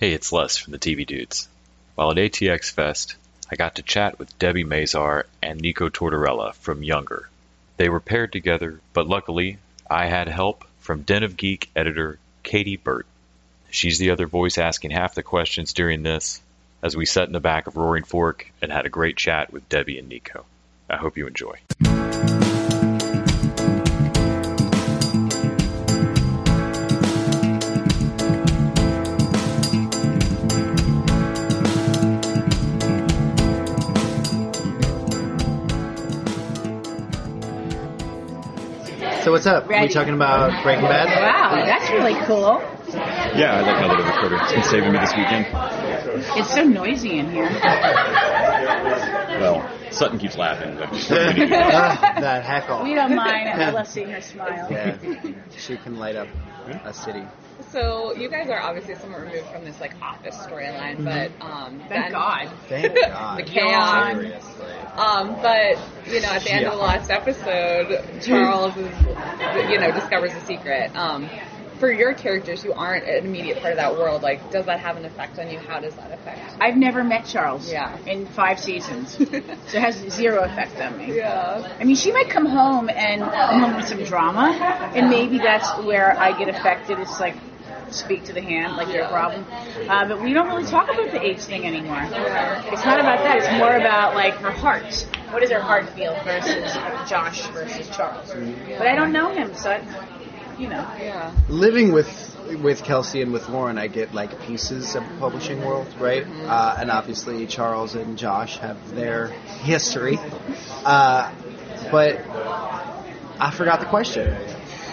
Hey, it's Les from the TV Dudes. While at ATX Fest, I got to chat with Debi Mazar and Nico Tortorella from Younger. They were paired together, but luckily, I had help from Den of Geek editor Kayti Burt. She's the other voice asking half the questions during this, as we sat in the back of Roaring Fork and had a great chat with Debi and Nico. I hope you enjoy. So what's up? Ready. Are we talking about Breaking Bad? Wow, that's really cool. Yeah, I like how they're recording. It's been saving me this weekend. It's so noisy in here. Well, Sutton keeps laughing. That heckle. We don't mind. I love seeing her smile. Yeah, she can light up a city. So you guys are obviously somewhat removed from this like office storyline, but Thank God. Thank God. the chaos. Seriously. But you know, at the end of the last episode, Charles is discovers a secret. For your characters who aren't an immediate part of that world, like, does that have an effect on you? How does that affect? I've never met Charles. Yeah. In 5 seasons, so it has zero effect on me. Yeah. I mean, she might come home with some drama, and maybe that's where I get affected. It's like speak to the hand, like their problem. But we don't really talk about the age thing anymore. It's not about that. It's more about like her heart. What does her heart feel versus Josh versus Charles? But I don't know him, so Yeah. Living with Kelsey and with Lauren, I get like pieces of the publishing world, right? And obviously Charles and Josh have their history. But I forgot the question.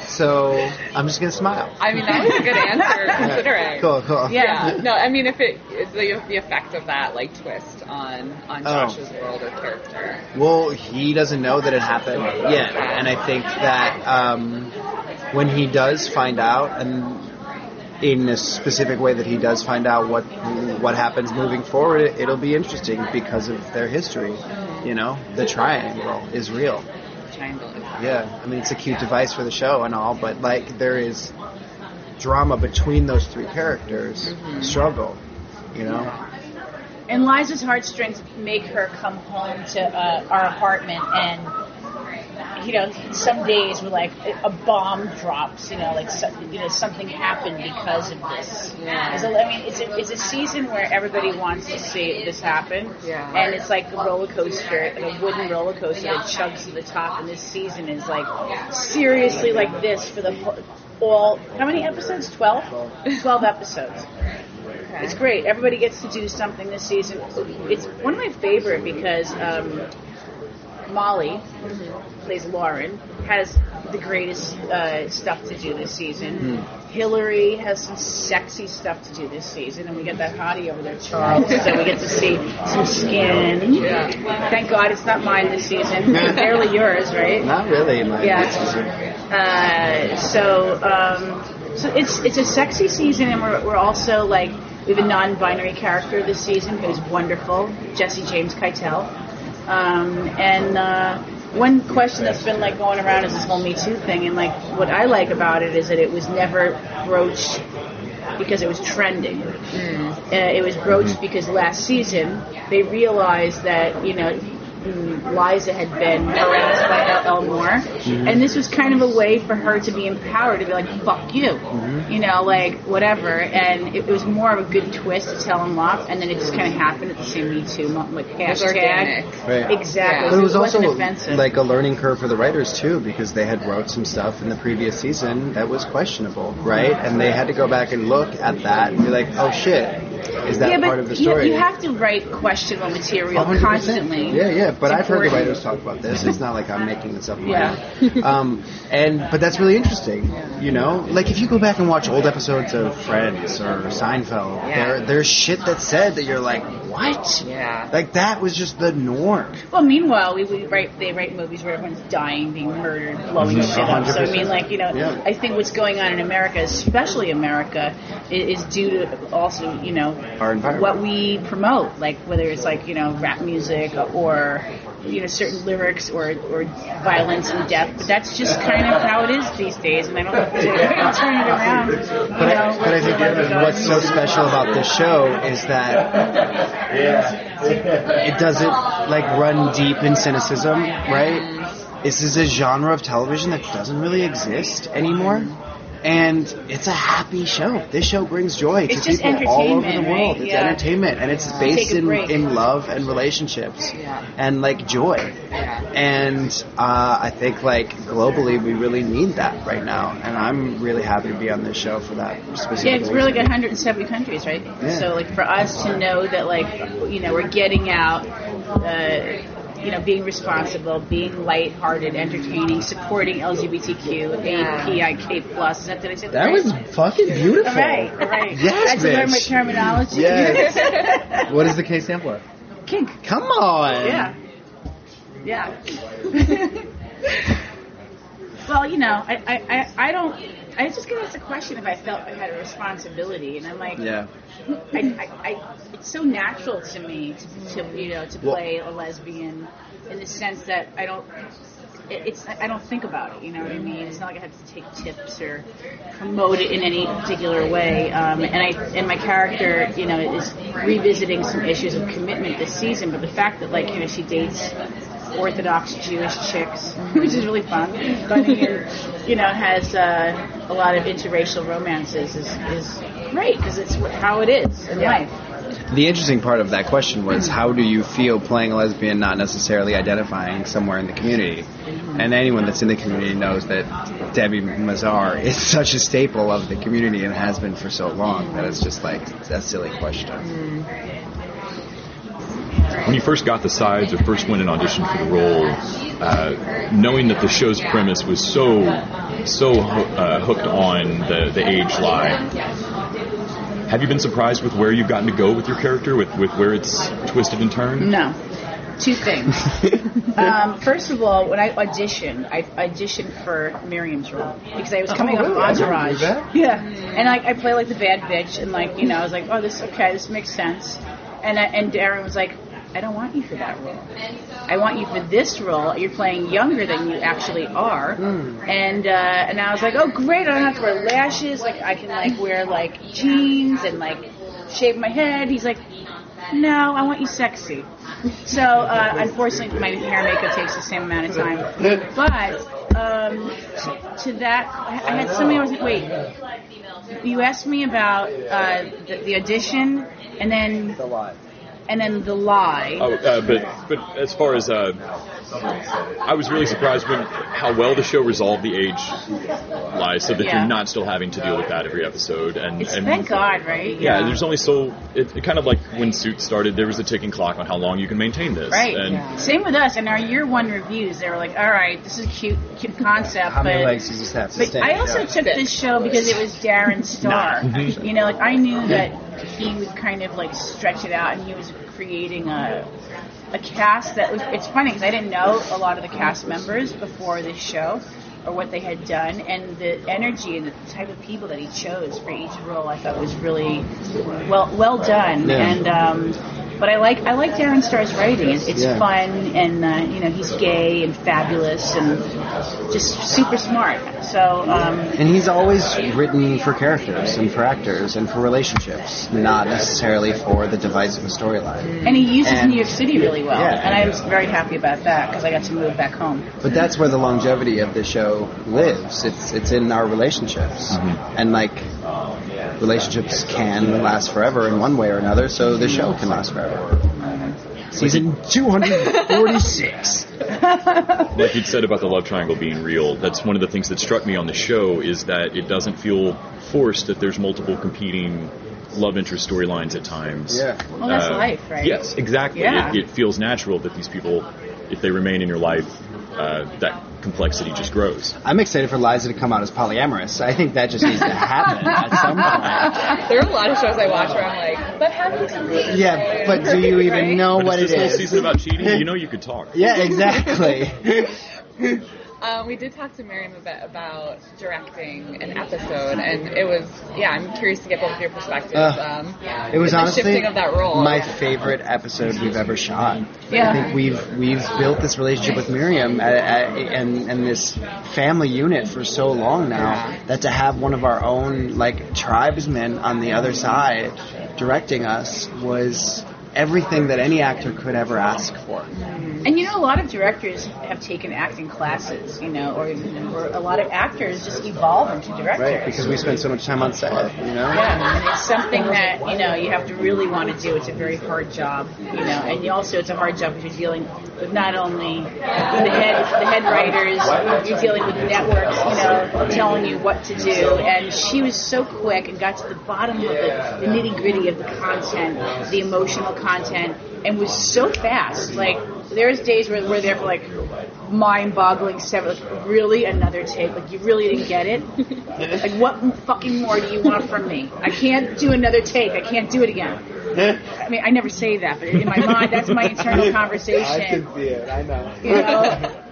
So I'm just going to smile. I mean, that was a good answer considering. Cool. Yeah. No, I mean, if it's the effect of that like twist on Josh's world or character. Well, he doesn't know that it happened yet. And I think that when he does find out, and in a specific way that he does find out what happens moving forward, it'll be interesting because of their history. You know, the triangle is real. Yeah, I mean, it's a cute device for the show and all, but like there is drama between those 3 characters, struggle, you know. And Liza's heartstrings make her come home to our apartment, and some days we're like a bomb drops, something happened because of this. Yeah. So, I mean, it's a season where everybody wants to see this happen, and it's like a roller coaster, like a wooden roller coaster that chugs to the top. And this season is like seriously like this for how many episodes? 12 episodes. Okay. It's great. Everybody gets to do something this season. It's one of my favorite because Molly, plays Lauren, has the greatest stuff to do this season. Hillary has some sexy stuff to do this season, and we get that hottie over there, Charles, so we get to see some skin. Yeah. Thank God it's not mine this season. Barely yours, right? Not really mine. Yeah. So it's a sexy season, and we're also like we have a non-binary character this season who's wonderful, Jesse James Keitel. One question that's been like going around is this whole Me Too thing, and like what I like about it is that it was never broached because it was trending. It was broached because last season they realized that Liza had been harassed by Elmore, and this was kind of a way for her to be empowered to be like, fuck you, like whatever, and it was more of a good twist to tell him off, and then it just kind of happened at the same Me Too moment, like hashtag. Right. Exactly. But it was wasn't also offensive. like a learning curve for the writers too, because they had wrote some stuff in the previous season that was questionable, right? And they had to go back and look at that and be like, oh shit, is that part of the story? You have to write questionable material 100%. Constantly. Yeah, but I've heard the important. writers talk about this. It's not like I'm making this up. But that's really interesting. Like if you go back and watch old episodes of Friends or Seinfeld, there's shit that's said that you're like, what? Yeah. Like that was just the norm. Well, meanwhile, they write movies where everyone's dying, being murdered, blowing shit up. So I mean, like I think what's going on in America, especially America, is due to also our environment, what we promote, like whether it's like rap music or certain lyrics or violence and death, but that's just kind of how it is these days, and I don't have to turn it around. But I think what's so special about this show is that it doesn't run deep in cynicism, right? This is a genre of television that doesn't really exist anymore. And it's a happy show. This show brings joy to people all over the world. It's entertainment, and it's based in love and relationships and joy. And I think globally we really need that right now. And I'm really happy to be on this show for that specific it's really 170 countries, right? Yeah. So for us to know that we're getting out. Being responsible, being lighthearted, entertaining, supporting LGBTQ, APIK+. Did I say that right? was fucking beautiful. Right. Yes, I had to learn my terminology. Yes. What does the K stand for? Kink. Come on. Yeah. Well, I don't. I just get asked a question if I felt I had a responsibility, and I'm like, it's so natural to me to play a lesbian in the sense that I don't think about it. You know what I mean? It's not like I have to take tips or promote it in any particular way. And my character, is revisiting some issues of commitment this season. But the fact that she dates Orthodox Jewish chicks, which is really fun. Funny and has a lot of interracial romances is great because it's how it is in life. The interesting part of that question was, how do you feel playing a lesbian, not necessarily identifying somewhere in the community? Mm-hmm. And anyone that's in the community knows that Debi Mazar is such a staple of the community and has been for so long that it's just a silly question. Mm-hmm. When you first got the sides or first went and auditioned for the role, knowing that the show's premise was so hooked on the age lie, have you been surprised with where you've gotten to go with your character, with where it's twisted and turned? No. Two things. First of all, when I auditioned for Miriam's role because I was coming off Entourage. Yeah, and I play the bad bitch, and I was like, oh, this makes sense, and Darren was like, I don't want you for that role. I want you for this role. You're playing younger than you actually are. And I was like, oh, great. I don't have to wear lashes. I can wear jeans and shave my head. He's like, no, I want you sexy. So unfortunately, my hair and makeup takes the same amount of time. But to that, I had somebody. I was like, wait. You asked me about the audition and then the lie. And then the lie. Oh, but as far as I was really surprised how well the show resolved the age lie, so that you're not still having to deal with that every episode. And thank God, right? Yeah, there's only it kind of like when Suits started, there was a ticking clock on how long you can maintain this. Right. And same with us. In our year one reviews, they were like, all right, this is a cute concept. How many legs you just have to stand? I also took this show because it was Darren's star. I knew that he would kind of stretch it out, and he was creating a cast that was. It's funny because I didn't know a lot of the cast members before this show or what they had done, and the energy and the type of people that he chose for each role I thought was really well done. And but I like Darren Star's writing. It's fun, and he's gay and fabulous and just super smart. So and he's always written for characters and for actors and for relationships, not necessarily for the device of a storyline. And he uses New York City really well, and I was very happy about that because I got to move back home. But that's where the longevity of the show lives. It's in our relationships, and relationships can last forever in one way or another, so the show can last forever. Season 246. Like you'd said about the love triangle being real, that's one of the things that struck me on the show is that it doesn't feel forced, that there's multiple competing love interest storylines at times. Yeah. Well, that's life, right? Yes, exactly. Yeah. It feels natural that these people, if they remain in your life, that complexity just grows. I'm excited for Liza to come out as polyamorous. I think that just needs to happen at some point. There are a lot of shows I watch where I'm like, but how do you come to Yeah, but do you even know what it is? This whole season about cheating, you could talk. Yeah, exactly. We did talk to Miriam a bit about directing an episode, and it was, I'm curious to get both of your perspectives. It was the honestly shifting of that role. my favorite episode we've ever shot. Yeah. I think we've built this relationship with Miriam and this family unit for so long now that to have one of our own tribesmen on the other side directing us was everything that any actor could ever ask for. And a lot of directors have taken acting classes, or a lot of actors just evolve into directors. Right, because we spend so much time on set, Yeah, and it's something that, you have to really want to do. It's a very hard job, and it's a hard job because you're dealing with not only the head writers, you're dealing with networks, telling you what to do. And she was so quick and got to the bottom of the nitty-gritty of the content, the emotional content, and was so fast. There's days where we're there for mind-boggling really another take? You really didn't get it? What fucking more do you want from me? I can't do another take. I can't do it again. I mean, I never say that, but in my mind, that's my internal conversation. I can see it. I know.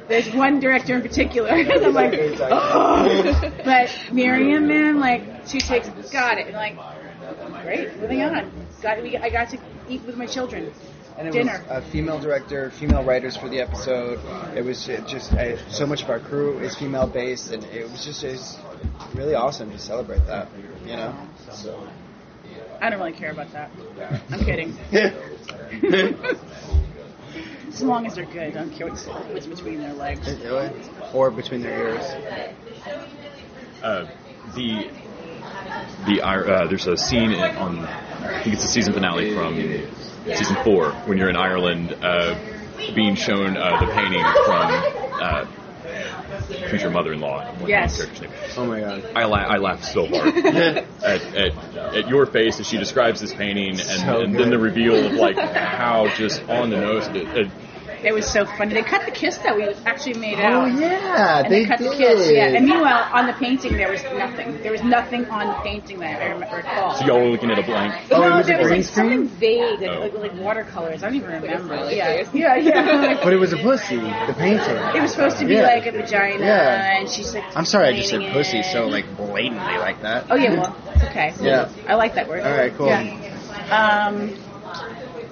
There's one director in particular, and I'm like, oh. But Miriam, man, 2 takes, got it. And great, moving on. I got to eat with my children. And it Dinner. was a female director, female writers for the episode. It was just so much of our crew is female based, and it was really awesome to celebrate that. So. I don't really care about that. I'm kidding. As long as they're good, I don't care what's between their legs or between their ears. There's a scene on, I think it's the season finale from season 4, when you're in Ireland, being shown the painting from who's your mother-in-law? Yes. Oh my God. I laughed so hard at your face as she describes this painting, and then the reveal of how just on the nose It was so funny. They cut the kiss that we actually made out. Oh yeah, and they cut the kiss. Yeah, and meanwhile on the painting there was nothing. There was nothing on the painting that I recall. So y'all were looking at a blank. No, there was something vague, like watercolors. I don't even remember. Yeah. But it was a pussy. The painting. It was supposed to be like a vagina, and she's I'm sorry, I just said pussy so blatantly like that. Oh yeah, well, it's okay. Yeah. I like that word. All right, cool. Yeah.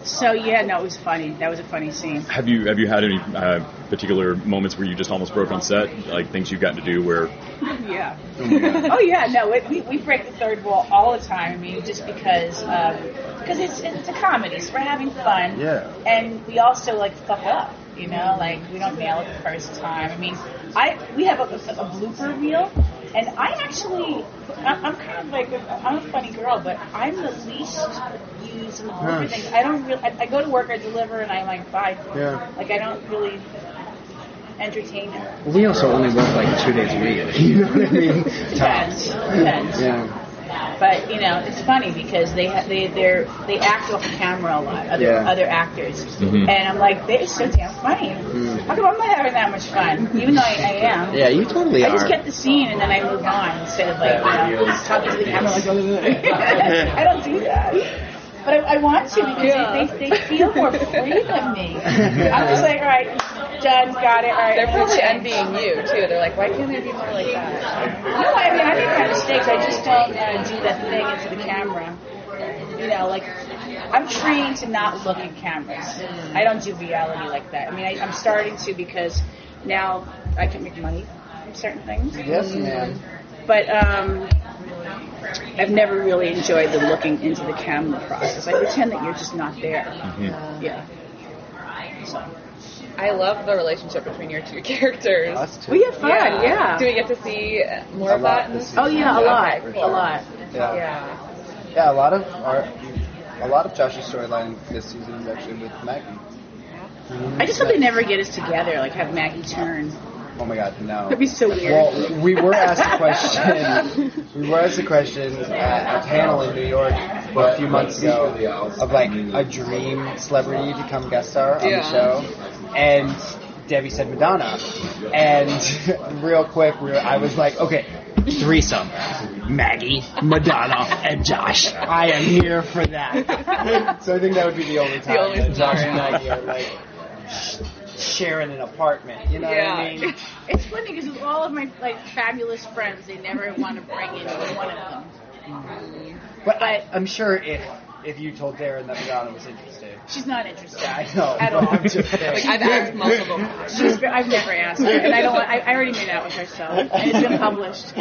So it was funny. That was a funny scene. Have you had any particular moments where you just almost broke on set, things you've gotten to do where? Yeah. Oh yeah. No, we break the third wall all the time. I mean, just because it's a comedy, so we're having fun. Yeah. And we also fuck up. We don't nail it the first time. I mean, we have a blooper reel. And I'm kind of I'm a funny girl, but I'm the least used in the blooper things. I don't really, I go to work, I deliver, and I'm bye. Yeah. I don't really entertain it. Well, we also only work 2 days a week. You know what I mean? Depends. Yeah. But it's funny because they act off the camera a lot. Other actors, and I'm they're so damn funny. How come I'm not having that much fun? Even though I am. Yeah, you totally are. I just get the scene and then I move on instead of talking to the camera I don't do that. But I want to because they feel more free than me. I'm just all right, done, got it, all right. They're probably envying you, too. They're why can't they be more like that? No, I mean, I make my mistakes. I just don't do that thing into the camera. I'm trained to not look at cameras. I don't do reality like that. I mean, I'm starting to because now I can make money from certain things. Yes, ma'am. But I've never really enjoyed the looking into the camera process. I pretend that you're just not there. Mm-hmm. Yeah. So. I love the relationship between your two characters. We have fun, yeah. Do we get to see more of that? Oh yeah, a lot, cool. a lot. Yeah. Yeah, a lot of Josh's storyline this season is actually with Maggie. I just hope they never get us together, have Maggie turn. Oh my God, no. That'd be so weird. Well, we were asked a question at a panel in New York a few months ago of a dream celebrity to come guest star on the show, and Debbie said Madonna, and real quick I was okay, threesome, Maggie, Madonna, and Josh. I am here for that. So I think that would be the only time that Josh and Maggie are sharing an apartment. You know what I mean? It's funny because with all of my fabulous friends, they never want to bring in one of them. But I'm sure if you told Darren that Madonna was interested. She's not interested. I know. At all. I'm just saying. Like, I've asked multiple. I've never asked her, and I don't. I already made out with her, so and it's been published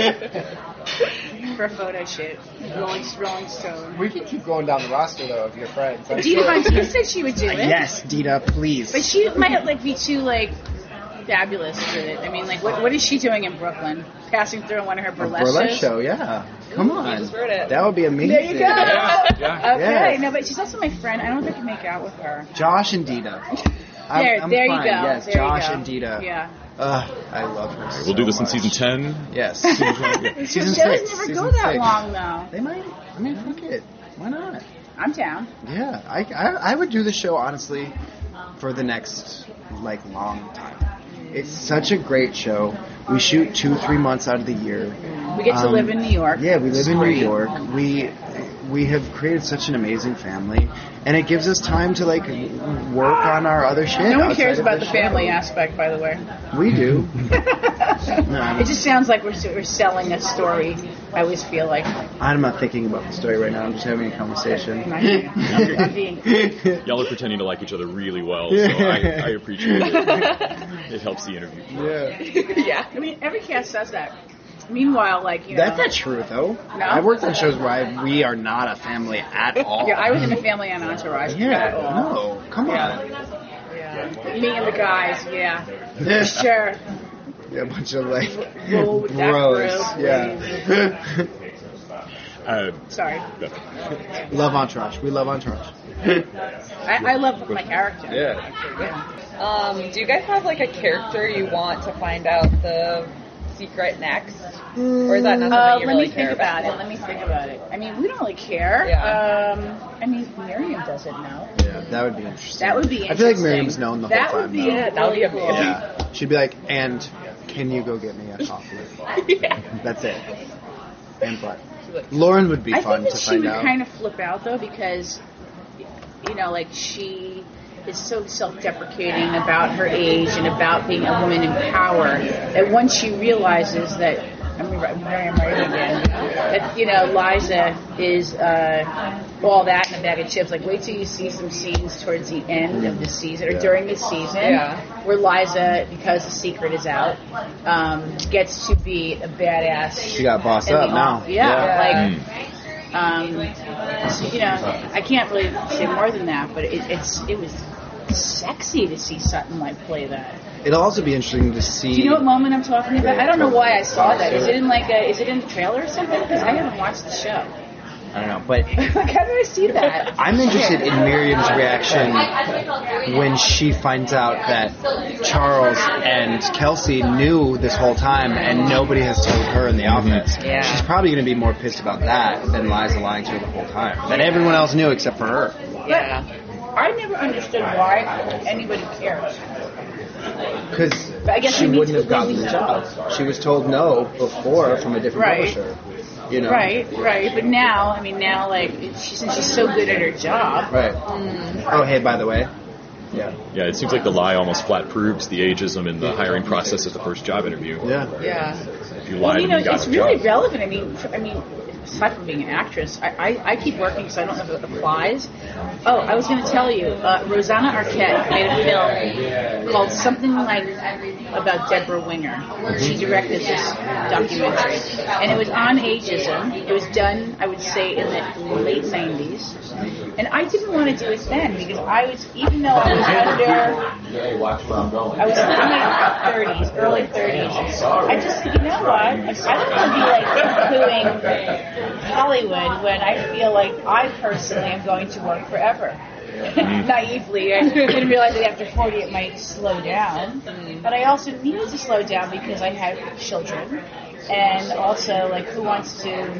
for a photo shoot. Rolling Stone. We can keep going down the roster though of your friends. Dita Von Teese said she would do it. Yes, Dita, please. But she might be too fabulous for it. I mean, what is she doing in Brooklyn? Passing through on one of her burlesque show, yeah. Come on. Just wrote it. That would be amazing. There you go. Yeah. Okay, Yes. no, but she's also my friend. I don't think I can make out with her. Josh and Dita. There I'm you fine. go. Yes, There Josh you go. and Dita. Yeah. I love her. We'll do this in much. season 10. Yes. Season Season shows 6. never Season go that 6. long, though. They might. I mean, fuck it. Why not? I'm down. Yeah, I would do the show honestly for the next long time. It's such a great show. We shoot 2-3 months out of the year. We get to live in New York. Yeah, we live in New Great. York. We have created such an amazing family, and it gives us time to work on our other shit. No one outside cares of about the show. family aspect, by the way. We do. It just sounds like we're selling a story. I always feel like. I'm not thinking about the story right now. I'm just having a conversation. I'm being. Y'all are pretending to like each other really well, so I appreciate it. It helps the interview. Yeah. Yeah. I mean, every cast says that. Meanwhile, That's not true, though. No? I've worked on shows where we are not a family at all. Yeah, I was in a family on Entourage. At all. No, come on. Yeah. Me and the guys, yeah. For sure. Yeah, a bunch of Roll with that bros. bro. Yeah. Sorry. Love Entourage. We love Entourage. I love my character. Yeah. Yeah. Do you guys have a character you want to find out the secret next? Or is that not something you really care about? Let me think about it. I mean, we don't really care. Yeah. I mean, Miriam doesn't know. Yeah, that would be interesting. That would be interesting. I feel like Miriam's known the whole That time. would be though. that would be really amazing. cool. Yeah. She'd be like, and can you go get me a coffee? Yeah. That's it. And what? Lauren would be I fun think to that she find would out. kind of flip out though because, she is so self-deprecating about her age and about being a woman in power that once she realizes that Miriam right again, that Liza is all that in a bag of chips. Wait till you see some scenes towards the end of the season or during the season where Liza, because the secret is out, gets to be a badass. She got bossed up now. I can't really say more than that, but it was sexy to see Sutton play that. It'll also be interesting to see. Do you know what moment I'm talking about? I don't know why I saw that. Is it in is it in the trailer or something? Because I haven't watched the show. I don't know, but How did I see that? I'm interested in Miriam's reaction when she finds out that Charles and Kelsey knew this whole time and nobody has told her in the office. Yeah. She's probably going to be more pissed about that than Liza lying to her the whole time. That everyone else knew except for her. Yeah. I never understood why anybody cares. Because I guess she we need wouldn't to have gotten believe the job. She was told no before from a different Right. publisher. Right. But now, since she's so good at her job. Right. Oh, hey, by the way. Yeah. Yeah, it seems like the lie almost flat proves the ageism in the hiring process at the first job interview. Yeah. Yeah. If you lied and you got it's a really job. relevant. I mean, aside from being an actress, I keep working so I don't know if it applies. Oh, I was going to tell you, Rosanna Arquette made a film called something about Deborah Winger. She directed this documentary, and it was on ageism. It was done, I would say, in the late 90s. And I didn't want to do it then because even though I was in my 30s, early 30s, I just said, you know what? I don't want to be poo-pooing Hollywood when I feel like I personally am going to work forever. Naively, I didn't realize that after 40 it might slow down. But I also needed to slow down because I had children. And also, who wants to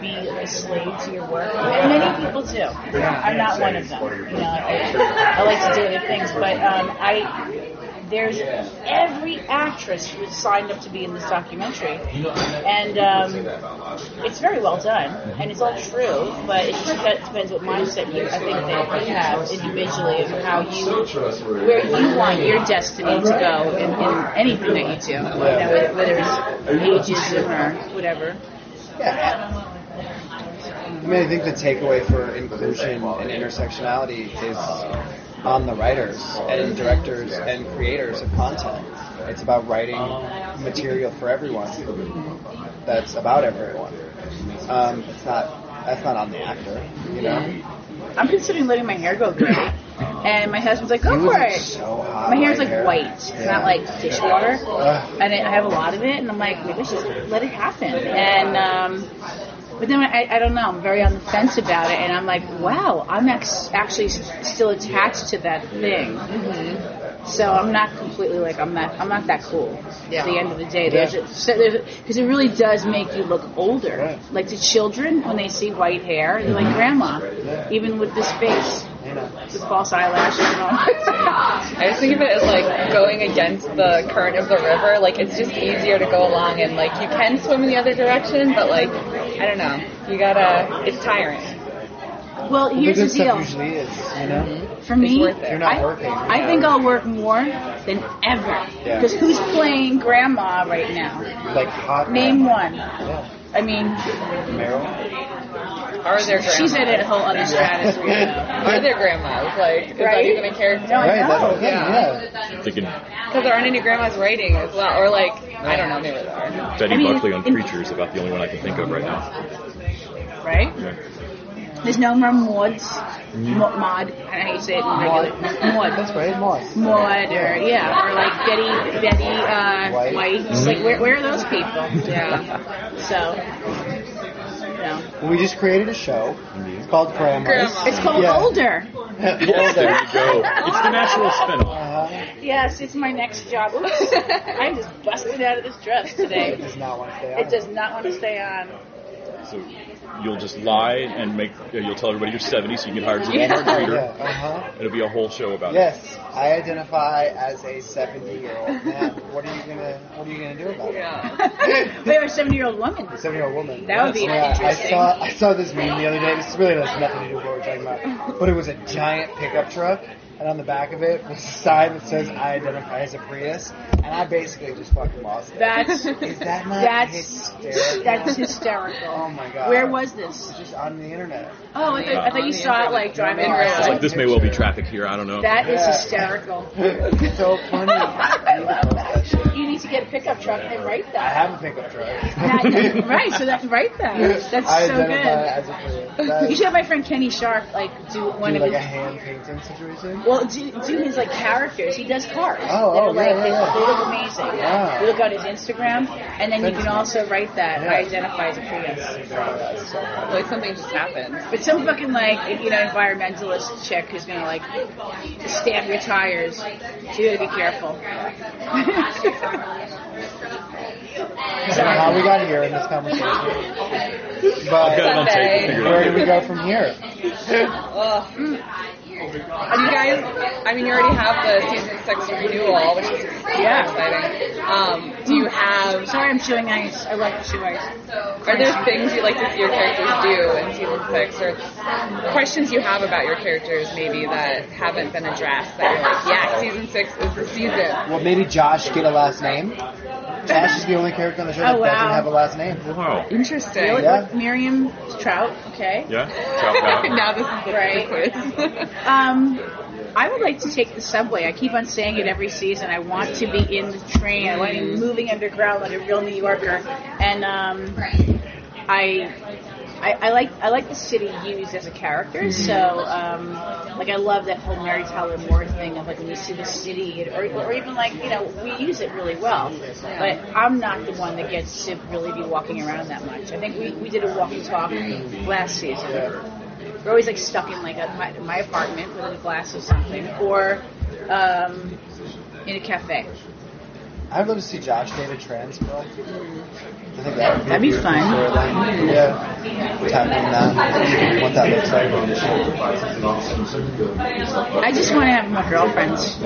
be a slave to your work? And many people do. I'm not one of them. I like to do other things. But there's every actress who was signed up to be in this documentary, and it's very well done, and it's all true. But it just depends what mindset I think that you have individually and how where you want your destiny to go in anything that you do, whether it's ageism or whatever. Yeah. I mean, I think the takeaway for inclusion and intersectionality is on the writers and directors and creators of content. It's about writing material for everyone. That's about everyone. That's not on the actor, you know? I'm considering letting my hair go gray, and my husband's like, "Go for it." So hot, my hair's like hair. white. It's not like dishwater, and I have a lot of it. And I'm like, maybe I should just let it happen. And but then I don't know. I'm very on the fence about it, and I'm like, wow, I'm actually still attached to that thing. Mm-hmm. So I'm not completely like I'm not that cool. Yeah. At the end of the day, because it really does make you look older. Right. Like the children, when they see white hair, they're like grandma, even with this face. With false eyelashes and all. I just think of it as like going against the current of the river. Like it's just easier to go along, and like you can swim in the other direction, but like I don't know, it's tiring. Well, here's the deal. Usually is, you know? For me, you're not working. I think I'll work more than ever. Because who's playing grandma right now? Like hot. Name grandma. one. Yeah. I mean, Meryl. Are there grandmas? She's in a whole other stratosphere. Are there grandmas? Like, is that even a character? No, I know. That's okay, Because there aren't any grandmas writing as well. Or like, I don't know, maybe there are. Betty Buckley on Preacher is about the only one I can think of right now. Right? Yeah. There's no more Mauds. Maud. I don't know how you say it in regular. Maud. That's right, Maud. Maud, or like Betty White. It's like, where are those people? Yeah. So, Well, we just created a show. It's called Grandmas. It's called Older. There you go. It's the natural spin-off. Yes, it's my next job. Oops. I'm just busting out of this dress today. It does not want to stay on. It does not want to stay on. So you'll just lie and you'll tell everybody you're 70 so you can get hired as a Walmart greeter. It'll be a whole show about it. Yes, I identify as a 70-year-old man. What are you gonna do about it? Wait, a 70-year-old woman. A 70-year-old woman. That would be interesting. I saw this meme the other day. This really has nothing to do with what we're talking about. But it was a giant pickup truck, and on the back of it was a sign that says, "I identify as a Prius." And I basically just fucking lost it. Is that not hysterical? That's hysterical. Oh my god. Where was this? Just on the internet. Oh, I thought you saw it like driving around. It's like, this may well be traffic here, I don't know. That is hysterical. It's so funny. You need to get a pickup truck and write that. I have a pickup truck. Right, so write that. That's I so identify as a Prius. You should have my friend Kenny Sharp do one of like his, a hand painting situation. Well, do his like characters. He does cars. They look amazing. Yeah. You look on his Instagram, and then you can also write that. I identify as a Prius. Like something just happened. But some fucking environmentalist chick who's gonna like stamp your tires. So you gotta be careful. So how we got here in this conversation. But I've got it on tape. where do we go from here? You guys, I mean, you already have the season 6 renewal, which is exciting. Do you have... Sorry, I'm chewing ice. I love to chew ice. Are there things you'd like to see your characters do in season 6, or questions you have about your characters maybe that haven't been addressed that you're like, yeah, season 6 is the season? Well, maybe Josh get a last name. Josh is the only character on the show that doesn't have a last name. Wow. Interesting. Really? Yeah. Miriam Trout, okay. Yeah? Chow chow. Now this is the quiz. I would like to take the subway. I keep on saying it every season. I want to be in the train. I want to be moving underground like a real New Yorker. And I like the city used as a character. So I love that whole Mary Tyler Moore thing of like when you see the city, or even we use it really well. But I'm not the one that gets to really be walking around that much. I think we did a walk and talk last season. We're always stuck in my apartment with a glass of something, or in a cafe. I'd love to see Josh date a trans girl. I think that'd be fun. Yeah. Tackling that. What that looks like. I just want to have more girlfriends.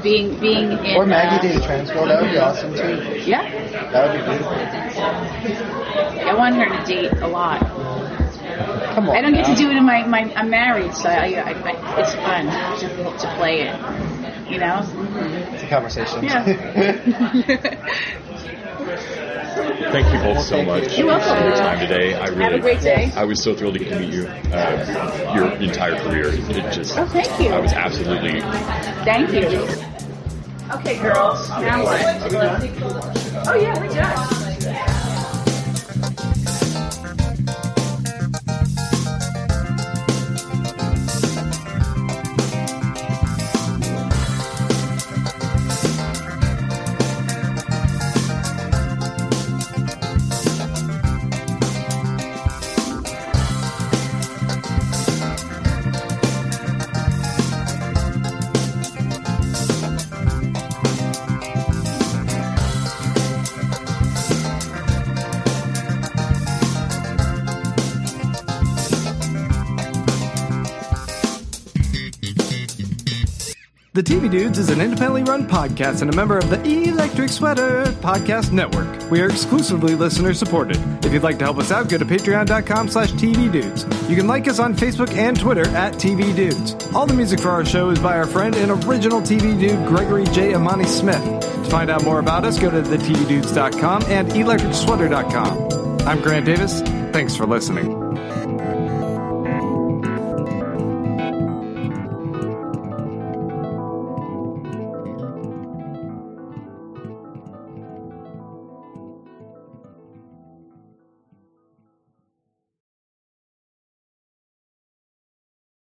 Being in, or Maggie date a trans girl. That would be awesome too. Yeah. That would be beautiful. I want her to date a lot. Come on. I don't get to do it in my I'm married, so it's fun to play it. You know? It's a conversation. Yeah. Thank you both so much You're welcome. for your time today. I really Have a great day. I was so thrilled to get to meet you. Your entire career. It just. Oh, thank you. I was absolutely. Thank you. Okay, girls. Now what? Oh yeah, we're done. The TV Dudes is an independently run podcast and a member of the Electric Sweater Podcast Network. We are exclusively listener supported. If you'd like to help us out, go to patreon.com/TVDudes. You can like us on Facebook and Twitter @TV Dudes. All the music for our show is by our friend and original TV dude, Gregory J. Amani Smith. To find out more about us, go to thetvdudes.com and electricsweater.com. I'm Grant Davis. Thanks for listening.